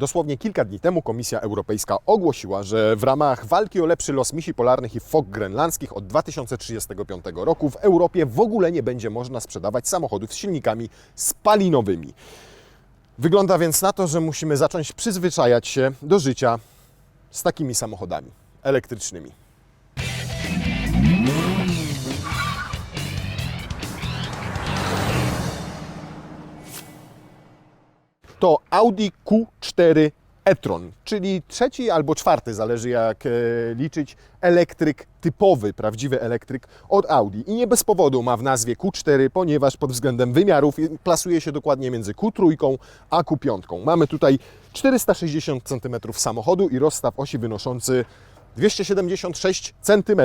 Dosłownie kilka dni temu Komisja Europejska ogłosiła, że w ramach walki o lepszy los misi polarnych i fok grenlandzkich od 2035 roku w Europie w ogóle nie będzie można sprzedawać samochodów z silnikami spalinowymi. Wygląda więc na to, że musimy zacząć przyzwyczajać się do życia z takimi samochodami elektrycznymi. To Audi Q4 e-tron, czyli trzeci albo czwarty, zależy jak liczyć, elektryk typowy, prawdziwy elektryk od Audi. I nie bez powodu ma w nazwie Q4, ponieważ pod względem wymiarów plasuje się dokładnie między Q3 a Q5. Mamy tutaj 460 cm samochodu i rozstaw osi wynoszący 276 cm.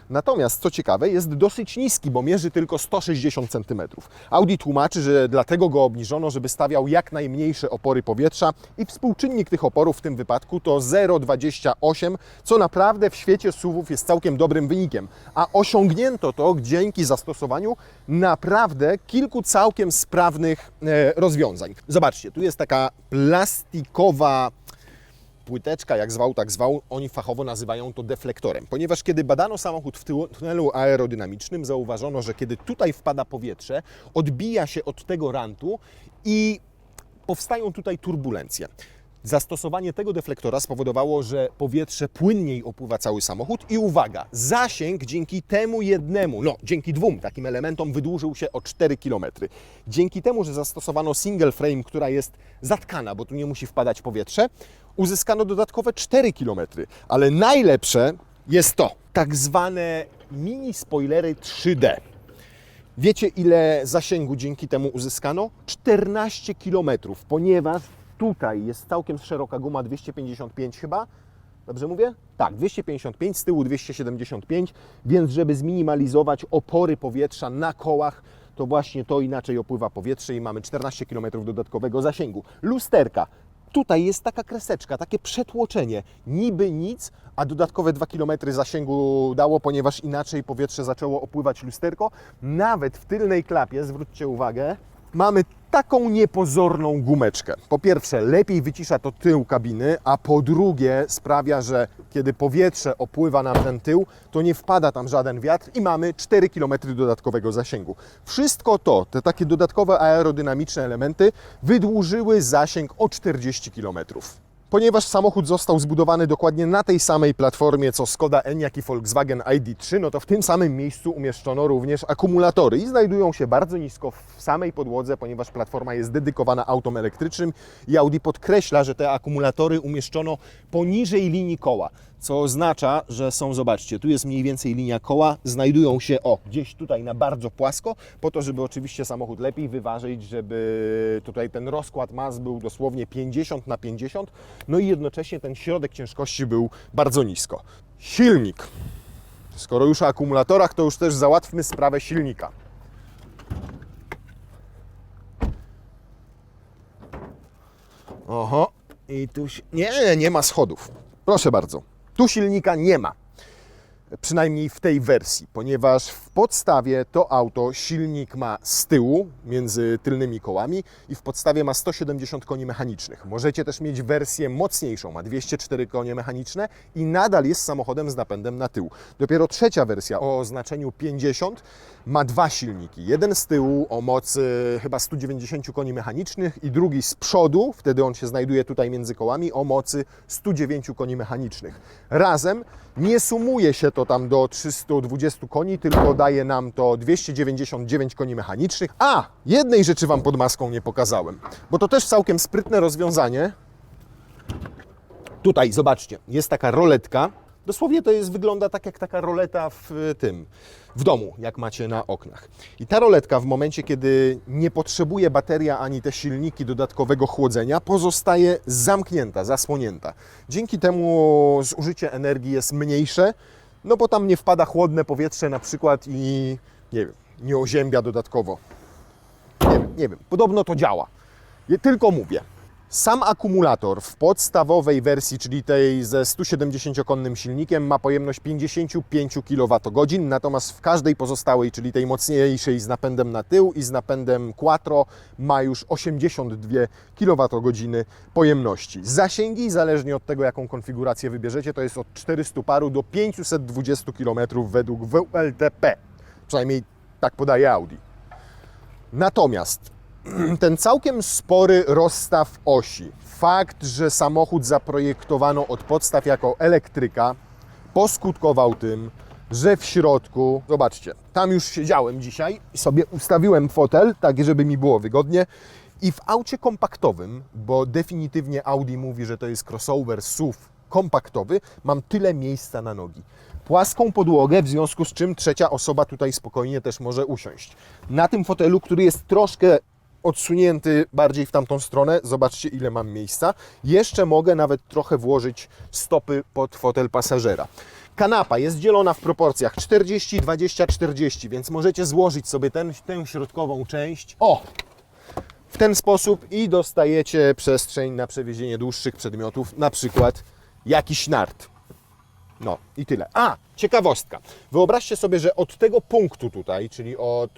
Natomiast, co ciekawe, jest dosyć niski, bo mierzy tylko 160 cm. Audi tłumaczy, że dlatego go obniżono, żeby stawiał jak najmniejsze opory powietrza i współczynnik tych oporów w tym wypadku to 0,28, co naprawdę w świecie SUV-ów jest całkiem dobrym wynikiem. A osiągnięto to dzięki zastosowaniu naprawdę kilku całkiem sprawnych rozwiązań. Zobaczcie, tu jest taka plastikowa płyteczka, jak zwał, tak zwał, oni fachowo nazywają to deflektorem, ponieważ kiedy badano samochód w tunelu aerodynamicznym, zauważono, że kiedy tutaj wpada powietrze, odbija się od tego rantu i powstają tutaj turbulencje. Zastosowanie tego deflektora spowodowało, że powietrze płynniej opływa cały samochód i uwaga, zasięg dzięki temu jednemu, dzięki dwóm takim elementom wydłużył się o 4 km. Dzięki temu, że zastosowano single frame, która jest zatkana, bo tu nie musi wpadać powietrze, uzyskano dodatkowe 4 km. Ale najlepsze jest to, tak zwane mini spoilery 3D. Wiecie, ile zasięgu dzięki temu uzyskano? 14 km, ponieważ tutaj jest całkiem szeroka guma, 255 chyba. Dobrze mówię? Tak, 255, z tyłu 275, więc żeby zminimalizować opory powietrza na kołach, to właśnie to inaczej opływa powietrze i mamy 14 km dodatkowego zasięgu. Lusterka. Tutaj jest taka kreseczka, takie przetłoczenie, niby nic, a dodatkowe 2 km zasięgu dało, ponieważ inaczej powietrze zaczęło opływać lusterko. Nawet w tylnej klapie, zwróćcie uwagę, mamy taką niepozorną gumeczkę. Po pierwsze, lepiej wycisza to tył kabiny, a po drugie sprawia, że kiedy powietrze opływa nam ten tył, to nie wpada tam żaden wiatr i mamy 4 km dodatkowego zasięgu. Wszystko to, te takie dodatkowe aerodynamiczne elementy wydłużyły zasięg o 40 km. Ponieważ samochód został zbudowany dokładnie na tej samej platformie co Skoda Enyaq i Volkswagen ID.3, no to w tym samym miejscu umieszczono również akumulatory i znajdują się bardzo nisko w samej podłodze, ponieważ platforma jest dedykowana autom elektrycznym i Audi podkreśla, że te akumulatory umieszczono poniżej linii koła, co oznacza, że są, zobaczcie, tu jest mniej więcej linia koła, znajdują się gdzieś tutaj na bardzo płasko, po to, żeby oczywiście samochód lepiej wyważyć, żeby tutaj ten rozkład mas był dosłownie 50/50, no i jednocześnie ten środek ciężkości był bardzo nisko. Silnik. Skoro już o akumulatorach, to już też załatwmy sprawę silnika. Oho, i tu nie ma schodów. Proszę bardzo. Tu silnika nie ma, przynajmniej w tej wersji, ponieważ w podstawie to auto silnik ma z tyłu, między tylnymi kołami i w podstawie ma 170 koni mechanicznych. Możecie też mieć wersję mocniejszą, ma 204 konie mechaniczne i nadal jest samochodem z napędem na tył. Dopiero trzecia wersja o znaczeniu 50 ma dwa silniki. Jeden z tyłu o mocy chyba 190 koni mechanicznych i drugi z przodu, wtedy on się znajduje tutaj między kołami, o mocy 109 koni mechanicznych. Razem nie sumuje się to tam do 320 koni, tylko daje nam to 299 koni mechanicznych. A, jednej rzeczy Wam pod maską nie pokazałem, bo to też całkiem sprytne rozwiązanie. Tutaj, zobaczcie, jest taka roletka. Dosłownie to wygląda tak jak taka roleta w domu, jak macie na oknach. I ta roletka w momencie, kiedy nie potrzebuje bateria ani te silniki dodatkowego chłodzenia, pozostaje zamknięta, zasłonięta. Dzięki temu zużycie energii jest mniejsze, no bo tam nie wpada chłodne powietrze na przykład i nie oziębia dodatkowo. Nie wiem, podobno to działa. Tylko mówię. Sam akumulator w podstawowej wersji, czyli tej ze 170-konnym silnikiem, ma pojemność 55 kWh, natomiast w każdej pozostałej, czyli tej mocniejszej z napędem na tył i z napędem quattro, ma już 82 kWh pojemności. Zasięgi, zależnie od tego, jaką konfigurację wybierzecie, to jest od 400 paru do 520 km według WLTP. Przynajmniej tak podaje Audi. Natomiast ten całkiem spory rozstaw osi, fakt, że samochód zaprojektowano od podstaw jako elektryka, poskutkował tym, że w środku, zobaczcie, tam już siedziałem dzisiaj i sobie ustawiłem fotel, tak żeby mi było wygodnie, i w aucie kompaktowym, bo definitywnie Audi mówi, że to jest crossover SUV kompaktowy, mam tyle miejsca na nogi. Płaską podłogę, w związku z czym trzecia osoba tutaj spokojnie też może usiąść. Na tym fotelu, który jest troszkę odsunięty bardziej w tamtą stronę, zobaczcie, ile mam miejsca. Jeszcze mogę nawet trochę włożyć stopy pod fotel pasażera. Kanapa jest dzielona w proporcjach 40, 20, 40, więc możecie złożyć sobie tę środkową część w ten sposób i dostajecie przestrzeń na przewiezienie dłuższych przedmiotów, na przykład jakiś nart. No i tyle. A, ciekawostka. Wyobraźcie sobie, że od tego punktu tutaj, czyli od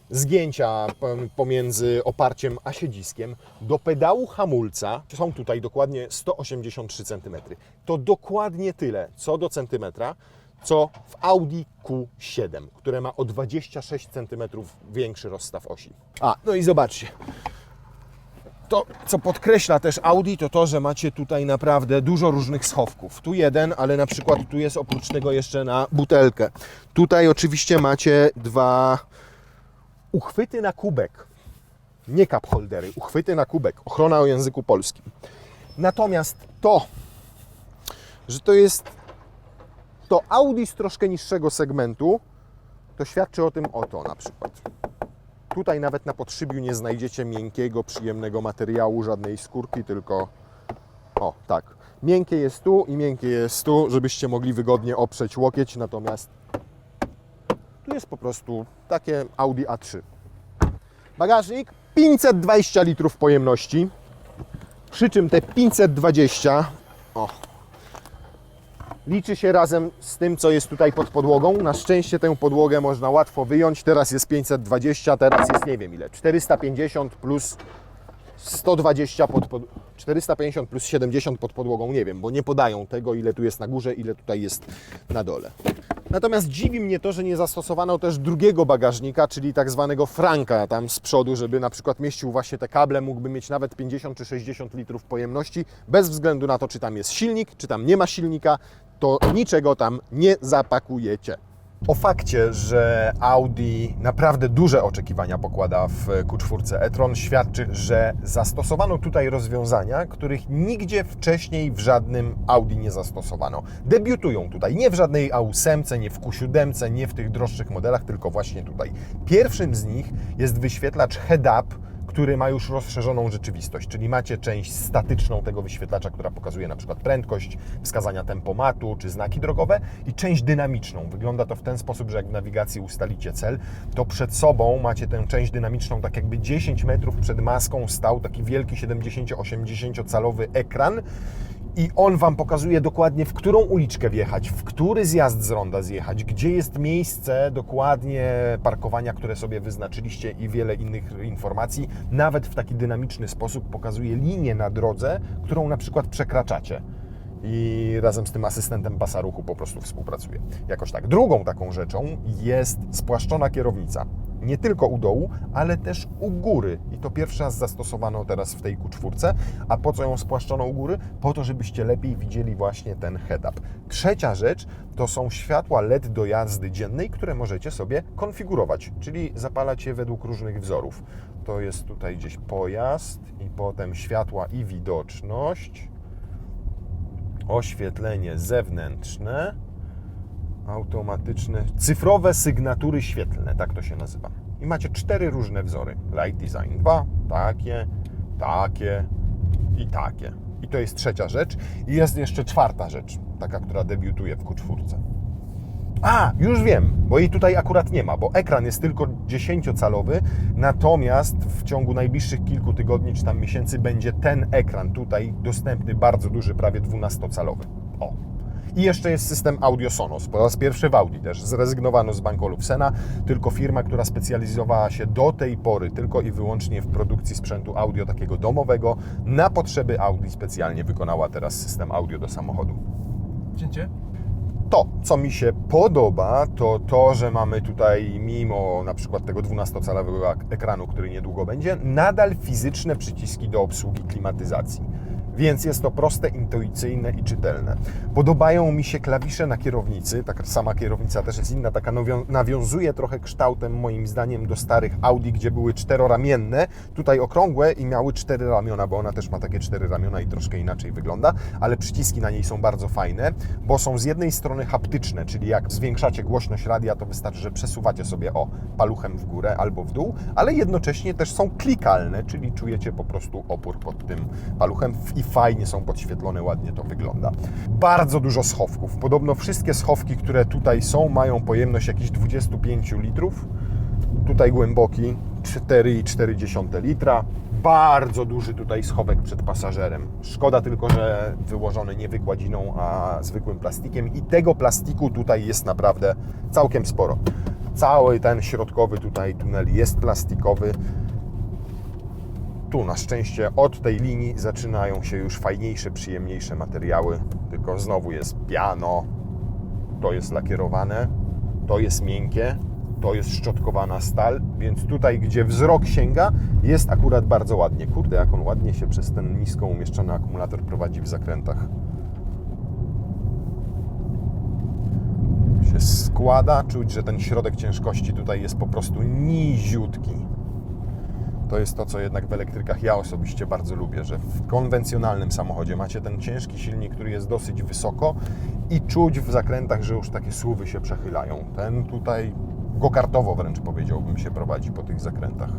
zgięcia pomiędzy oparciem a siedziskiem do pedału hamulca, są tutaj dokładnie 183 cm. To dokładnie tyle, co do centymetra, co w Audi Q7, które ma o 26 cm większy rozstaw osi. A, no i zobaczcie. To, co podkreśla też Audi, to to, że macie tutaj naprawdę dużo różnych schowków. Tu jeden, ale na przykład tu jest oprócz tego jeszcze na butelkę. Tutaj oczywiście macie dwa uchwyty na kubek. Nie cup holdery, uchwyty na kubek. Ochrona o języku polskim. Natomiast to, że to jest to Audi z troszkę niższego segmentu, to świadczy o tym oto na przykład. Tutaj nawet na podszybiu nie znajdziecie miękkiego, przyjemnego materiału, żadnej skórki, tylko o, tak. Miękkie jest tu i miękkie jest tu, żebyście mogli wygodnie oprzeć łokieć, natomiast tu jest po prostu takie Audi A3. Bagażnik 520 litrów pojemności, przy czym te 520 liczy się razem z tym, co jest tutaj pod podłogą. Na szczęście tę podłogę można łatwo wyjąć. Teraz jest 520, teraz jest nie wiem ile. 450 plus 120 450 plus 70 pod podłogą, nie wiem, bo nie podają tego, ile tu jest na górze, ile tutaj jest na dole. Natomiast dziwi mnie to, że nie zastosowano też drugiego bagażnika, czyli tak zwanego franka tam z przodu, żeby na przykład mieścił właśnie te kable, mógłby mieć nawet 50 czy 60 litrów pojemności, bez względu na to, czy tam jest silnik, czy tam nie ma silnika, to niczego tam nie zapakujecie. O fakcie, że Audi naprawdę duże oczekiwania pokłada w Q4 e-tron, świadczy, że zastosowano tutaj rozwiązania, których nigdzie wcześniej w żadnym Audi nie zastosowano. Debiutują tutaj nie w żadnej A8, nie w Q7, nie w tych droższych modelach, tylko właśnie tutaj. Pierwszym z nich jest wyświetlacz head-up, który ma już rozszerzoną rzeczywistość, czyli macie część statyczną tego wyświetlacza, która pokazuje na przykład prędkość, wskazania tempomatu czy znaki drogowe, i część dynamiczną. Wygląda to w ten sposób, że jak w nawigacji ustalicie cel, to przed sobą macie tę część dynamiczną, tak jakby 10 metrów przed maską stał taki wielki 70-80 calowy ekran, i on Wam pokazuje dokładnie, w którą uliczkę wjechać, w który zjazd z ronda zjechać, gdzie jest miejsce dokładnie parkowania, które sobie wyznaczyliście, i wiele innych informacji. Nawet w taki dynamiczny sposób pokazuje linię na drodze, którą na przykład przekraczacie. I razem z tym asystentem pasa ruchu po prostu współpracuje. Jakoś tak. Drugą taką rzeczą jest spłaszczona kierownica. Nie tylko u dołu, ale też u góry. I to pierwszy raz zastosowano teraz w tej Q4. A po co ją spłaszczono u góry? Po to, żebyście lepiej widzieli właśnie ten head-up. Trzecia rzecz to są światła LED do jazdy dziennej, które możecie sobie konfigurować, czyli zapalać je według różnych wzorów. To jest tutaj gdzieś pojazd i potem światła i widoczność, oświetlenie zewnętrzne, automatyczne, cyfrowe sygnatury świetlne, tak to się nazywa. I macie 4 różne wzory. Light Design 2, takie, takie i takie. I to jest trzecia rzecz. I jest jeszcze czwarta rzecz, taka, która debiutuje w Q4. Już wiem, bo jej tutaj akurat nie ma, bo ekran jest tylko 10-calowy, natomiast w ciągu najbliższych kilku tygodni czy tam miesięcy będzie ten ekran tutaj dostępny, bardzo duży, prawie 12-calowy. I jeszcze jest system Audio Sonos. Po raz pierwszy w Audi też zrezygnowano z banku Olufsena, tylko firma, która specjalizowała się do tej pory tylko i wyłącznie w produkcji sprzętu audio takiego domowego, na potrzeby Audi specjalnie wykonała teraz system audio do samochodu. Cięcie? To, co mi się podoba, to to, że mamy tutaj, mimo na przykład tego 12-calowego ekranu, który niedługo będzie, nadal fizyczne przyciski do obsługi klimatyzacji. Więc jest to proste, intuicyjne i czytelne. Podobają mi się klawisze na kierownicy, taka sama kierownica też jest inna, taka nawiązuje trochę kształtem moim zdaniem do starych Audi, gdzie były czteroramienne, tutaj okrągłe i miały 4 ramiona, bo ona też ma takie 4 ramiona i troszkę inaczej wygląda, ale przyciski na niej są bardzo fajne, bo są z jednej strony haptyczne, czyli jak zwiększacie głośność radia, to wystarczy, że przesuwacie sobie paluchem w górę albo w dół, ale jednocześnie też są klikalne, czyli czujecie po prostu opór pod tym paluchem i fajnie są podświetlone, ładnie to wygląda. Bardzo dużo schowków. Podobno wszystkie schowki, które tutaj są, mają pojemność jakichś 25 litrów. Tutaj głęboki 4,4 litra. Bardzo duży tutaj schowek przed pasażerem. Szkoda tylko, że wyłożony nie wykładziną, a zwykłym plastikiem. I tego plastiku tutaj jest naprawdę całkiem sporo. Cały ten środkowy tutaj tunel jest plastikowy. Tu na szczęście od tej linii zaczynają się już fajniejsze, przyjemniejsze materiały, tylko znowu jest piano, to jest lakierowane, to jest miękkie, to jest szczotkowana stal, więc tutaj, gdzie wzrok sięga, jest akurat bardzo ładnie. Kurde, jak on ładnie się przez ten nisko umieszczony akumulator prowadzi w zakrętach. Się składa, czuć, że ten środek ciężkości tutaj jest po prostu niziutki. To jest to, co jednak w elektrykach ja osobiście bardzo lubię, że w konwencjonalnym samochodzie macie ten ciężki silnik, który jest dosyć wysoko i czuć w zakrętach, że już takie suwy się przechylają. Ten tutaj go-kartowo wręcz powiedziałbym się prowadzi po tych zakrętach.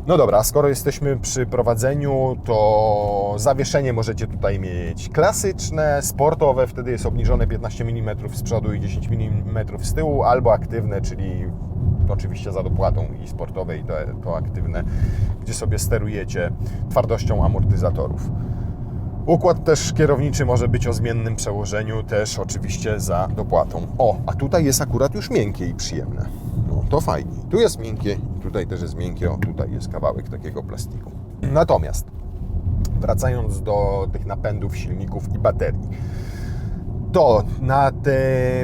No dobra, skoro jesteśmy przy prowadzeniu, to zawieszenie możecie tutaj mieć klasyczne, sportowe, wtedy jest obniżone 15 mm z przodu i 10 mm z tyłu, albo aktywne, czyli oczywiście za dopłatą i sportowe, i to aktywne, gdzie sobie sterujecie twardością amortyzatorów. Układ też kierowniczy może być o zmiennym przełożeniu, też oczywiście za dopłatą. A tutaj jest akurat już miękkie i przyjemne. No to fajnie. Tu jest miękkie, tutaj też jest miękkie, tutaj jest kawałek takiego plastiku. Natomiast wracając do tych napędów, silników i baterii, to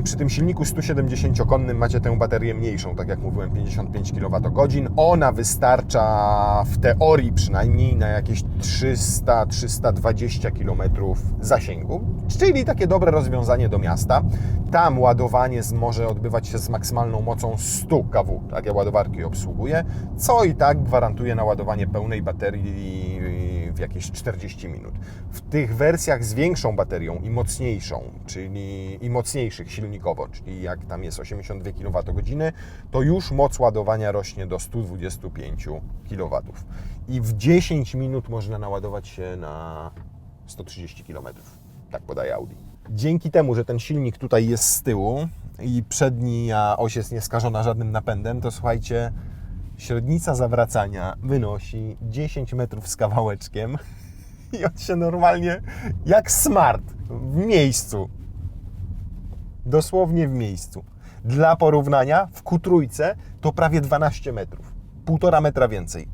przy tym silniku 170-konnym macie tę baterię mniejszą, tak jak mówiłem, 55 kWh. Ona wystarcza w teorii przynajmniej na jakieś 300-320 km zasięgu, czyli takie dobre rozwiązanie do miasta. Tam ładowanie może odbywać się z maksymalną mocą 100 kW, takie ładowarki obsługuje, co i tak gwarantuje naładowanie pełnej baterii w jakieś 40 minut. W tych wersjach z większą baterią i mocniejszą, czyli i mocniejszych silnikowo, czyli jak tam jest 82 kWh, to już moc ładowania rośnie do 125 kW. I w 10 minut można naładować się na 130 km. Tak podaje Audi. Dzięki temu, że ten silnik tutaj jest z tyłu i przednia oś jest nieskażona żadnym napędem, to słuchajcie, średnica zawracania wynosi 10 metrów z kawałeczkiem i on się normalnie jak smart w miejscu. Dosłownie w miejscu. Dla porównania w Q3 to prawie 12 metrów. 1,5 metra więcej.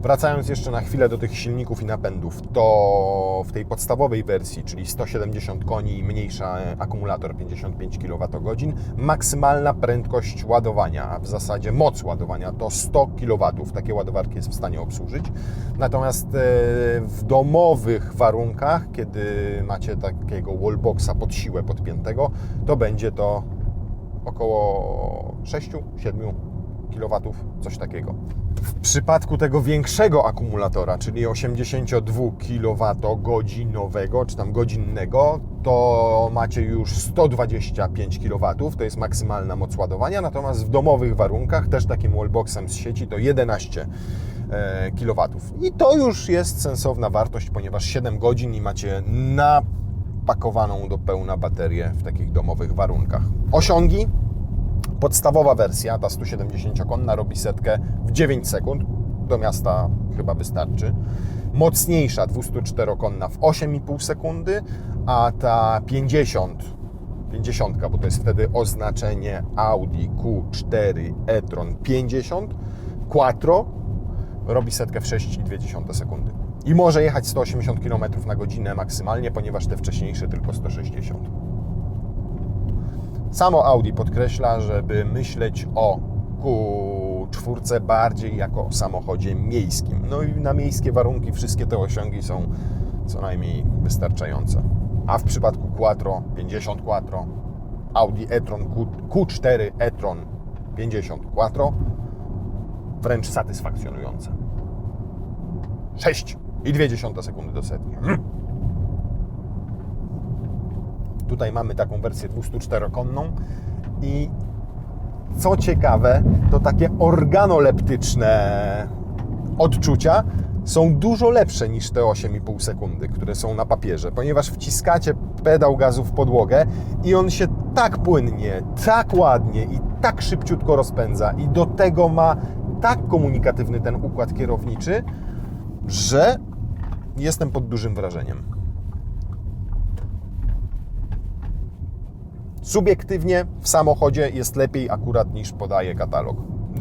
Wracając jeszcze na chwilę do tych silników i napędów, to w tej podstawowej wersji, czyli 170 koni i mniejszy akumulator 55 kWh, maksymalna prędkość ładowania, a w zasadzie moc ładowania to 100 kW. Takie ładowarki jest w stanie obsłużyć. Natomiast w domowych warunkach, kiedy macie takiego wallboxa pod siłę podpiętego, to będzie to około 6-7 kW, coś takiego. W przypadku tego większego akumulatora, czyli 82 kWh, czy tam godzinnego, to macie już 125 kW, to jest maksymalna moc ładowania, natomiast w domowych warunkach, też takim wallboxem z sieci, to 11 kW. I to już jest sensowna wartość, ponieważ 7 godzin i macie na wpakowaną do pełna baterię w takich domowych warunkach. Osiągi. Podstawowa wersja, ta 170-konna, robi setkę w 9 sekund. Do miasta chyba wystarczy. Mocniejsza 204-konna w 8,5 sekundy, a ta 50, bo to jest wtedy oznaczenie Audi Q4 e-tron 50 Quattro, robi setkę w 6,2 sekundy. I może jechać 180 km na godzinę maksymalnie, ponieważ te wcześniejsze tylko 160. Samo Audi podkreśla, żeby myśleć o Q4 bardziej jako o samochodzie miejskim. No i na miejskie warunki wszystkie te osiągi są co najmniej wystarczające. A w przypadku Quattro, 50 Quattro, Audi e-tron Q4 e-tron 50 Quattro wręcz satysfakcjonujące. 6,2 sekundy do setki. Tutaj mamy taką wersję 204-konną i co ciekawe, to takie organoleptyczne odczucia są dużo lepsze niż te 8,5 sekundy, które są na papierze, ponieważ wciskacie pedał gazu w podłogę i on się tak płynnie, tak ładnie i tak szybciutko rozpędza i do tego ma tak komunikatywny ten układ kierowniczy, że jestem pod dużym wrażeniem. Subiektywnie w samochodzie jest lepiej akurat niż podaje katalog.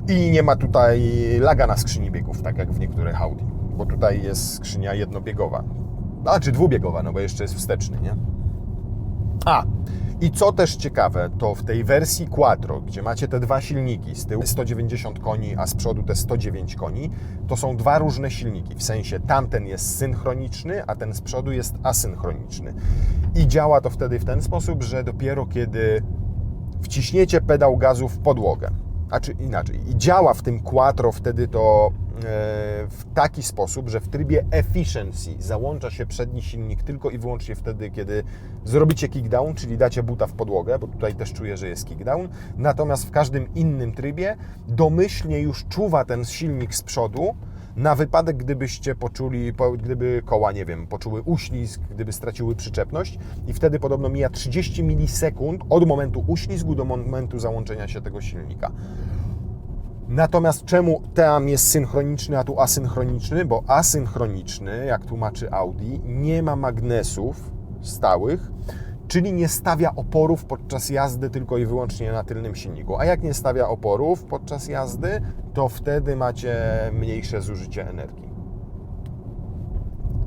I nie ma tutaj laga na skrzyni biegów, tak jak w niektórych Audi, bo tutaj jest skrzynia jednobiegowa, czy dwubiegowa, no bo jeszcze jest wsteczny, nie? I co też ciekawe, to w tej wersji Quattro, gdzie macie te dwa silniki, z tyłu 190 koni, a z przodu te 109 koni, to są dwa różne silniki, w sensie tamten jest synchroniczny, a ten z przodu jest asynchroniczny. I działa to wtedy w ten sposób, że dopiero kiedy wciśniecie pedał gazu w podłogę, i działa w tym Quattro wtedy to w taki sposób, że w trybie efficiency załącza się przedni silnik tylko i wyłącznie wtedy, kiedy zrobicie kickdown, czyli dacie buta w podłogę, bo tutaj też czuję, że jest kickdown. Natomiast w każdym innym trybie domyślnie już czuwa ten silnik z przodu na wypadek, gdybyście poczuli, gdyby koła, nie wiem, poczuły uślizg, gdyby straciły przyczepność i wtedy podobno mija 30 milisekund od momentu uślizgu do momentu załączenia się tego silnika. Natomiast czemu tam jest synchroniczny, a tu asynchroniczny? Bo asynchroniczny, jak tłumaczy Audi, nie ma magnesów stałych, czyli nie stawia oporów podczas jazdy tylko i wyłącznie na tylnym silniku. A jak nie stawia oporów podczas jazdy, to wtedy macie mniejsze zużycie energii.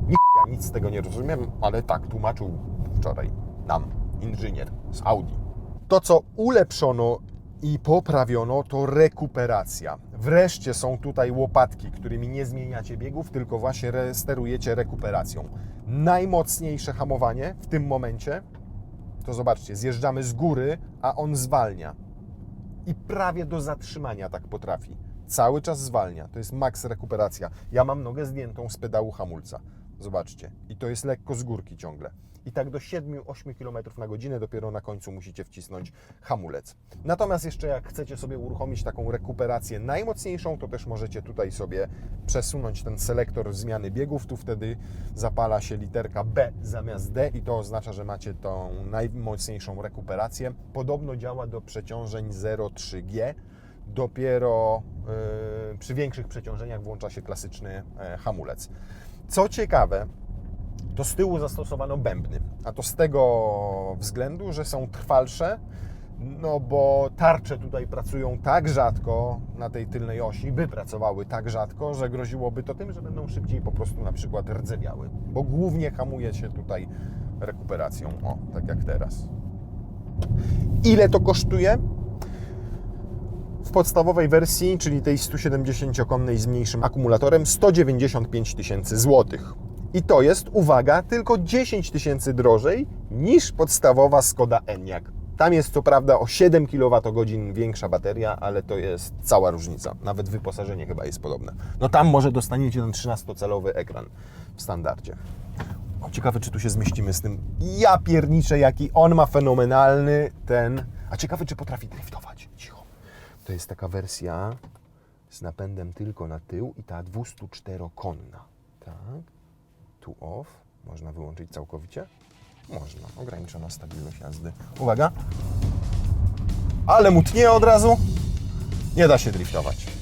Ja nic z tego nie rozumiem, ale tak tłumaczył wczoraj nam inżynier z Audi. To, co ulepszono i poprawiono, to rekuperacja. Wreszcie są tutaj łopatki, którymi nie zmieniacie biegów, tylko właśnie sterujecie rekuperacją. Najmocniejsze hamowanie w tym momencie, to zobaczcie, zjeżdżamy z góry, a on zwalnia. I prawie do zatrzymania tak potrafi. Cały czas zwalnia. To jest maks rekuperacja. Ja mam nogę zdjętą z pedału hamulca. Zobaczcie. I to jest lekko z górki ciągle. I tak do 7-8 km na godzinę dopiero na końcu musicie wcisnąć hamulec. Natomiast jeszcze jak chcecie sobie uruchomić taką rekuperację najmocniejszą, to też możecie tutaj sobie przesunąć ten selektor zmiany biegów. Tu wtedy zapala się literka B zamiast D i to oznacza, że macie tą najmocniejszą rekuperację. Podobno działa do przeciążeń 0,3G. Dopiero przy większych przeciążeniach włącza się klasyczny hamulec. Co ciekawe, to z tyłu zastosowano bębny, a to z tego względu, że są trwalsze, no bo tarcze tutaj pracują tak rzadko na tej tylnej osi, by pracowały tak rzadko, że groziłoby to tym, że będą szybciej po prostu na przykład rdzewiały, bo głównie hamuje się tutaj rekuperacją, tak jak teraz. Ile to kosztuje? W podstawowej wersji, czyli tej 170-konnej z mniejszym akumulatorem, 195 000 złotych. I to jest, uwaga, tylko 10 000 drożej niż podstawowa Skoda Enyaq. Tam jest co prawda o 7 kWh większa bateria, ale to jest cała różnica. Nawet wyposażenie chyba jest podobne. No tam może dostaniecie ten 13-calowy ekran w standardzie. Ciekawe, czy tu się zmieścimy z tym. Ja pierniczę, jaki on ma fenomenalny ten... A ciekawe, czy potrafi driftować. Cicho. To jest taka wersja z napędem tylko na tył i ta 204-konna. Tak. Tu off. Można wyłączyć całkowicie. Można, ograniczona stabilność jazdy. Uwaga. Ale mu tnie od razu. Nie da się driftować.